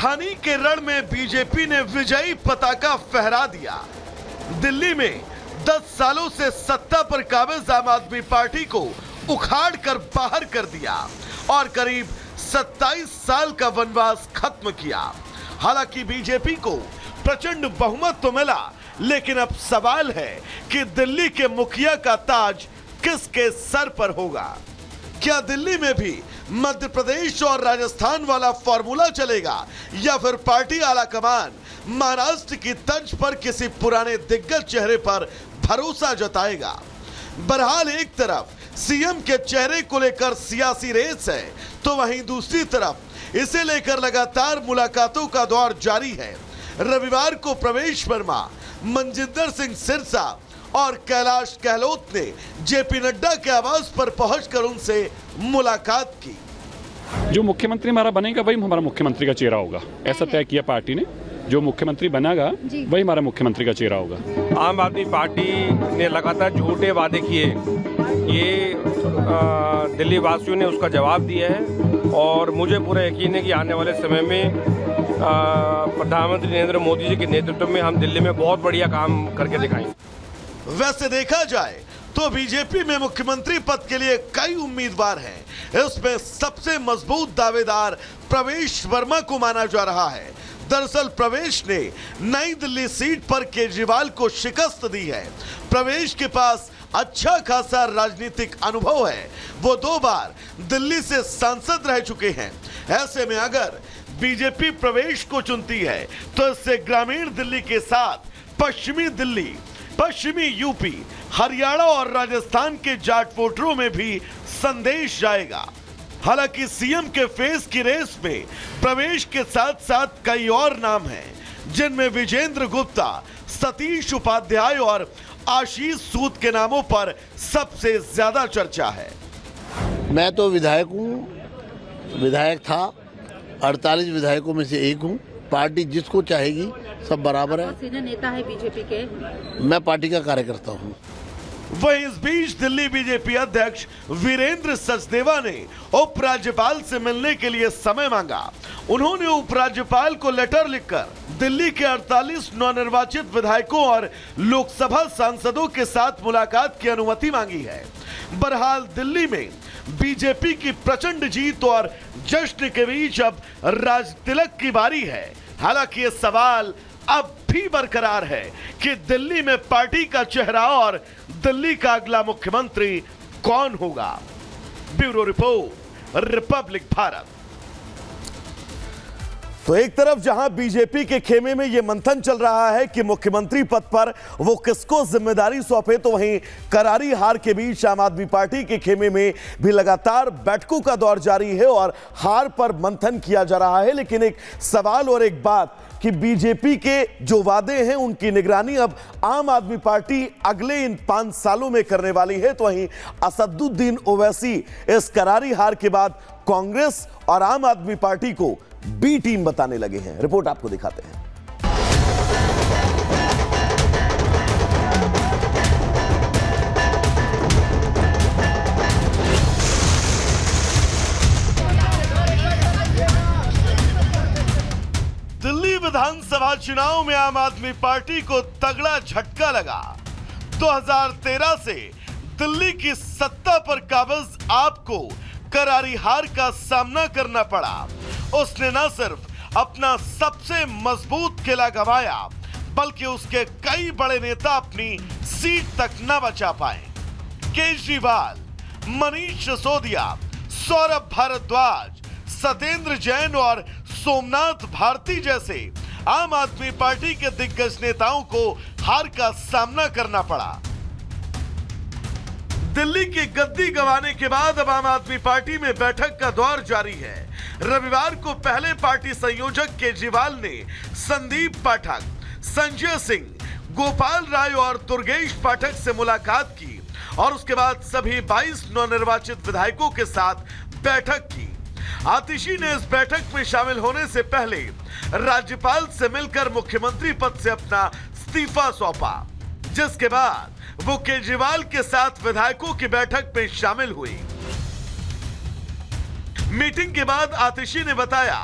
राजधानी के रण में बीजेपी ने विजयी पताका फहरा दिया। दिल्ली में 10 सालों से सत्ता पर काबिज आम आदमी पार्टी को उखाड़ कर बाहर कर दिया और करीब 27 साल का वनवास खत्म किया। हालांकि बीजेपी को प्रचंड बहुमत तो मिला, लेकिन अब सवाल है कि दिल्ली के मुखिया का ताज किसके सर पर होगा? क्या दिल्ली में भी मध्य प्रदेश और राजस्थान वाला फॉर्मूला चलेगा या फिर पार्टी आला कमान महाराष्ट्र की तर्ज पर किसी पुराने दिग्गज चेहरे पर भरोसा जताएगा? बहरहाल एक तरफ सीएम के चेहरे को लेकर सियासी रेस है, तो वहीं दूसरी तरफ इसे लेकर लगातार मुलाकातों का दौर जारी है। रविवार को प्रवेश वर्मा, मनजिंदर सिंह सिरसा और कैलाश गहलोत ने जेपी नड्डा के आवास पर पहुंचकर उनसे मुलाकात की। जो मुख्यमंत्री हमारा बनेगा वही हमारा मुख्यमंत्री का चेहरा होगा, ऐसा तय किया पार्टी ने। जो मुख्यमंत्री बनेगा वही हमारा मुख्यमंत्री का चेहरा होगा। आम आदमी पार्टी ने लगातार झूठे वादे किए, ये दिल्ली वासियों ने उसका जवाब दिया है और मुझे पूरा यकीन है कि आने वाले समय में प्रधानमंत्री नरेंद्र मोदी जी के नेतृत्व में हम दिल्ली में बहुत बढ़िया काम करके दिखाएंगे। वैसे देखा जाए तो बीजेपी में मुख्यमंत्री पद के लिए कई उम्मीदवार हैं। इसमें सबसे मजबूत दावेदार प्रवेश वर्मा को माना जा रहा है। दरअसल प्रवेश ने नई दिल्ली सीट पर केजरीवाल को शिकस्त दी है। प्रवेश के पास अच्छा खासा राजनीतिक अनुभव है। वो 2 बार दिल्ली से सांसद रह चुके हैं। ऐसे में अगर बीजेपी प्रवेश को चुनती है तो इससे ग्रामीण दिल्ली के साथ पश्चिमी दिल्ली, पश्चिमी यूपी, हरियाणा और राजस्थान के जाट वोटरों में भी संदेश जाएगा। हालांकि सीएम के फेस की रेस में प्रवेश के साथ साथ कई और नाम हैं, जिनमें विजेंद्र गुप्ता, सतीश उपाध्याय और आशीष सूद के नामों पर सबसे ज्यादा चर्चा है। मैं तो विधायक हूँ, विधायक था, 48 विधायकों में से एक हूँ। पार्टी जिसको चाहेगी सब बराबर है। सीनियर नेता है बीजेपी के। मैं पार्टी का कार्यकर्ता हूँ। वहीं इस बीच दिल्ली बीजेपी अध्यक्ष वीरेंद्र सचदेवा ने उपराज्यपाल से मिलने के लिए समय मांगा। उन्होंने उपराज्यपाल को लेटर लिखकर दिल्ली के 48 नवनिर्वाचित विधायकों और लोकसभा सांसदों के साथ मुलाकात की अनुमति मांगी है। बहरहाल दिल्ली में बीजेपी की प्रचंड जीत और जश्न के बीच अब राज तिलक की बारी है। हालांकि ये सवाल अब भी बरकरार है कि दिल्ली में पार्टी का चेहरा और दिल्ली का अगला मुख्यमंत्री कौन होगा। Bureau report, Republic Bharat. तो एक तरफ जहां बीजेपी के खेमे में यह मंथन चल रहा है कि मुख्यमंत्री पद पर वो किसको जिम्मेदारी सौंपे, तो वहीं करारी हार के बीच आम आदमी पार्टी के खेमे में भी लगातार बैठकों का दौर जारी है और हार पर मंथन किया जा रहा है। लेकिन एक सवाल और एक बात कि बीजेपी के जो वादे हैं उनकी निगरानी अब आम आदमी पार्टी अगले इन 5 सालों में करने वाली है। तो वहीं असदुद्दीन ओवैसी इस करारी हार के बाद कांग्रेस और आम आदमी पार्टी को बी टीम बताने लगे हैं। रिपोर्ट आपको दिखाते हैं। दिल्ली विधानसभा चुनाव में आम आदमी पार्टी को तगड़ा झटका लगा। 2013 से दिल्ली की सत्ता पर काबिज आपको करारी हार का सामना करना पड़ा। उसने न सिर्फ अपना सबसे मजबूत किला गंवाया, बल्कि उसके कई बड़े नेता अपनी सीट तक न बचा पाए। केजरीवाल, मनीष सिसोदिया, सौरभ भारद्वाज, सत्येंद्र जैन और सोमनाथ भारती जैसे आम आदमी पार्टी के दिग्गज नेताओं को हार का सामना करना पड़ा। दिल्ली की गद्दी गंवाने के बाद अब आम आदमी पार्टी में बैठक का दौर जारी है। रविवार को पहले पार्टी संयोजक केजरीवाल ने संदीप पाठक, संजय सिंह, गोपाल राय और दुर्गेश पाठक से मुलाकात की और उसके बाद सभी 22 नवनिर्वाचित विधायकों के साथ बैठक की। आतिशी ने इस बैठक में शामिल होने से पहले राज्यपाल से मिलकर मुख्यमंत्री पद से अपना इस्तीफा सौंपा, जिसके बाद वो केजरीवाल के साथ विधायकों की बैठक में शामिल हुई। मीटिंग के बाद आतिशी ने बताया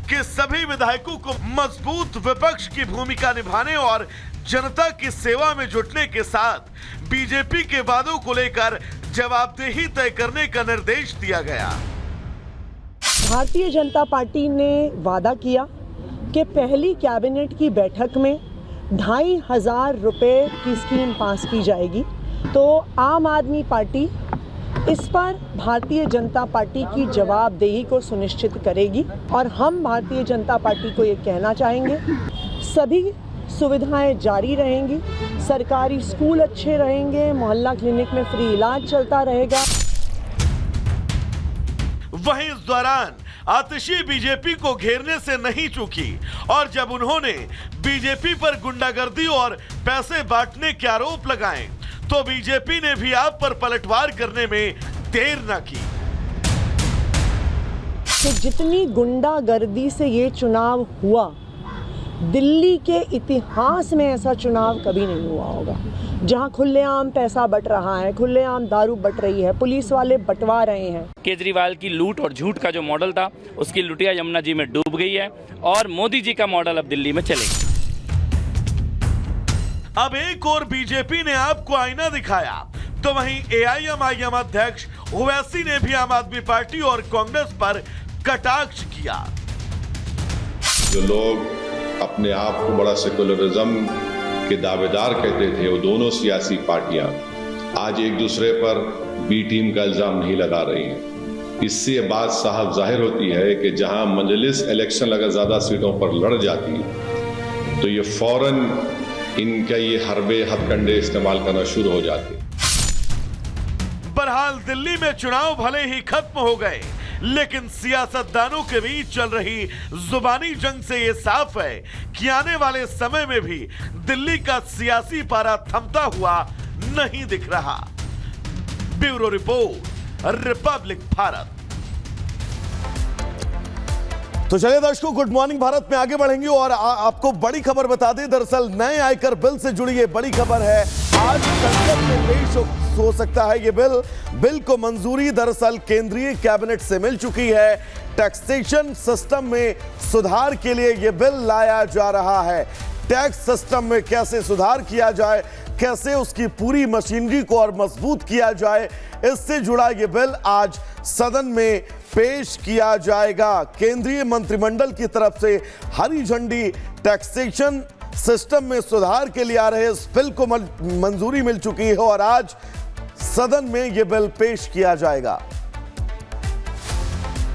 कि सभी विधायकों को मजबूत विपक्ष की भूमिका निभाने और जनता की सेवा में जुटने के साथ बीजेपी के वादों को लेकर जवाबदेही तय करने का निर्देश दिया गया। भारतीय जनता पार्टी ने वादा किया कि पहली कैबिनेट की बैठक में 2,500 रुपये की स्कीम पास की जाएगी। तो आम आदमी पार्टी इस पर भारतीय जनता पार्टी की जवाबदेही को सुनिश्चित करेगी और हम भारतीय जनता पार्टी को ये कहना चाहेंगे, सभी सुविधाएं जारी रहेंगी, सरकारी स्कूल अच्छे रहेंगे, मोहल्ला क्लिनिक में फ्री इलाज चलता रहेगा। वहीं इस दौरान आतिशी बीजेपी को घेरने से नहीं चूकी और जब उन्होंने बीजेपी पर गुंडागर्दी और पैसे बांटने के आरोप लगाए तो बीजेपी ने भी आप पर पलटवार करने में देर न की। कि जितनी गुंडागर्दी से ये चुनाव हुआ, दिल्ली के इतिहास में ऐसा चुनाव कभी नहीं हुआ होगा, जहां खुलेआम पैसा बट रहा है, खुलेआम दारू बट रही है, पुलिस वाले बंटवा रहे हैं। केजरीवाल की लूट और झूठ का जो मॉडल था, उसकी लुटिया यमुना जी में डूब गई है और मोदी जी का मॉडल अब दिल्ली में चलेगा। अब एक और बीजेपी ने आपको आईना दिखाया तो वहीं एआईएमआईएम अध्यक्ष ओवैसी ने भी आम आदमी पार्टी और कांग्रेस पर कटाक्ष किया। जो लोग अपने आप को बड़ा सेकुलरिज्म के दावेदार कहते थे, वो दोनों सियासी पार्टियां आज एक दूसरे पर बी टीम का इल्जाम नहीं लगा रही हैं। इससे ये बात साफ जाहिर होती है कि जहां मजलिस इलेक्शन अगर ज्यादा सीटों पर लड़ जाती तो ये फौरन इनका ये हरबे हथकंडे इस्तेमाल करना शुरू हो जाते। बहरहाल दिल्ली में चुनाव भले ही खत्म हो गए, लेकिन सियासतदानों के बीच चल रही जुबानी जंग से ये साफ है कि आने वाले समय में भी दिल्ली का सियासी पारा थमता हुआ नहीं दिख रहा। Bureau report, Republic Bharat. तो चलिए दर्शकों, गुड मॉर्निंग भारत में आगे बढ़ेंगे और आपको बड़ी खबर बता दें। दरअसल नए आयकर बिल से जुड़ी ये बड़ी खबर है। आज संसद में पेश हो सकता है ये बिल को मंजूरी दरअसल केंद्रीय कैबिनेट से मिल चुकी है। टैक्सेशन सिस्टम में सुधार के लिए ये बिल लाया जा रहा है। टैक्स सिस्टम में कैसे सुधार किया जाए, कैसे उसकी पूरी मशीनरी को और मजबूत किया जाए, इससे जुड़ा ये बिल आज सदन में पेश किया जाएगा। केंद्रीय मंत्रिमंडल की तरफ से हरी झंडी टैक्सेशन सिस्टम में सुधार के लिए आ रहे इस बिल को मंजूरी मिल चुकी है और आज सदन में यह बिल पेश किया जाएगा।